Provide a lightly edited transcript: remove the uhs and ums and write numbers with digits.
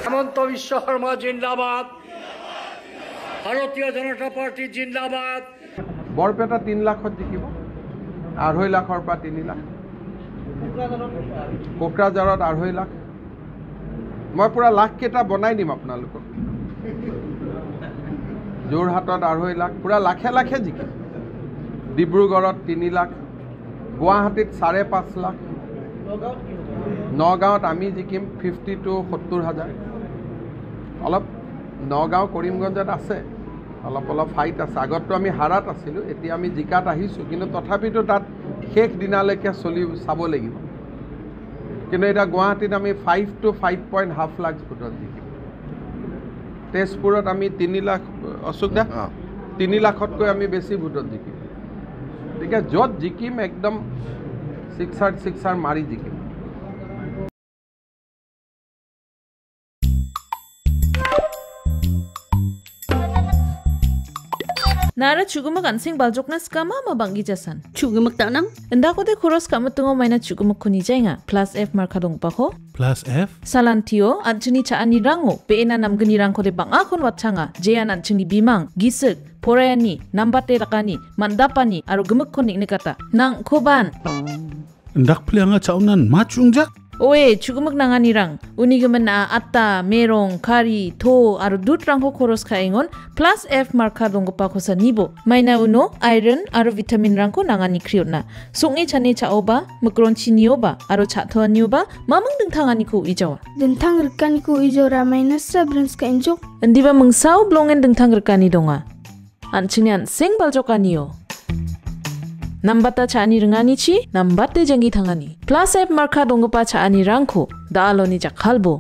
হেমন্ত বিশ্ব শৰ্মা জিন্দাবাদ, ভাৰতীয় জনতা পাৰ্টি জিন্দাবাদ। বৰপেটা 3 লাখত জিকিব, 2.5 লাখৰ পৰা 3 লাখ। কোকৰাঝাৰত 2.5 লাখ। মই পুৰা লাখ কেইটা বনাই দিম আপোনালোকক। যোৰহাটত 2.5 লাখ, পুৰা লাখে লাখে জিকিম। ডিব্ৰুগড়ত 3 লাখ, গুৱাহাটীত 5.5 লাখ, নগাঁৱত আমি জিকিম 50 to 70 হাজাৰ। অলপ নগাঁও কৰিমগঞ্জত আছে, অলপ ফাইট আছে। আগততো আমি হাৰাত আছিলোঁ, এতিয়া আমি জিকাত আহিছোঁ, কিন্তু তথাপিতো তাত শেষ দিনালৈকে চাব লাগিব। কিন্তু এতিয়া গুৱাহাটীত আমি 5 to 5.5 লাখ ভোটত জিকিম। তেজপুৰত আমি 3 লাখ, অশোক দা 3 লাখতকৈ আমি বেছি ভোটত জিকিম। গতিকে য'ত জিকিম একদম চিক্সাৰ মাৰি জিকিম। Nara chugumak ansing baljokna skama ma bangi jasan. Chugumak tanang? Enda ko de khoros kamu tungo maina chugumak khuni jainga. Plus F marka dong pa ko. Plus F? Salantio anchuni cha ani rango. Peena namgani rang ko de banga kon watchanga. Jean anchuni bimang gisik porayani nambate rakani mandapani aru gumak kon nikata. Nang koban. Ndak plianga chaunan machungja? Oe chugumak nangani rang. Unigaman na atta merong kari to aru dut rang ko khoros khaingon. Plus F marka dong pa ko sa nibo. Maina uno iron aru vitamin rang ko nangani kriotna. Sungi chane cha oba mukron chinioba aru cha tho nioba mamang dengtangani ko ijawa. Dengtang rekani ko ijora minus sabrins ka injok. Endiba mengsau blongen dengtang rekani donga. Anchini ansing baljokaniyo. Nambata chani rengani chi, nambate jangi thangani. Plus F marka dongpa chani rangko, daaloni jakhalbo.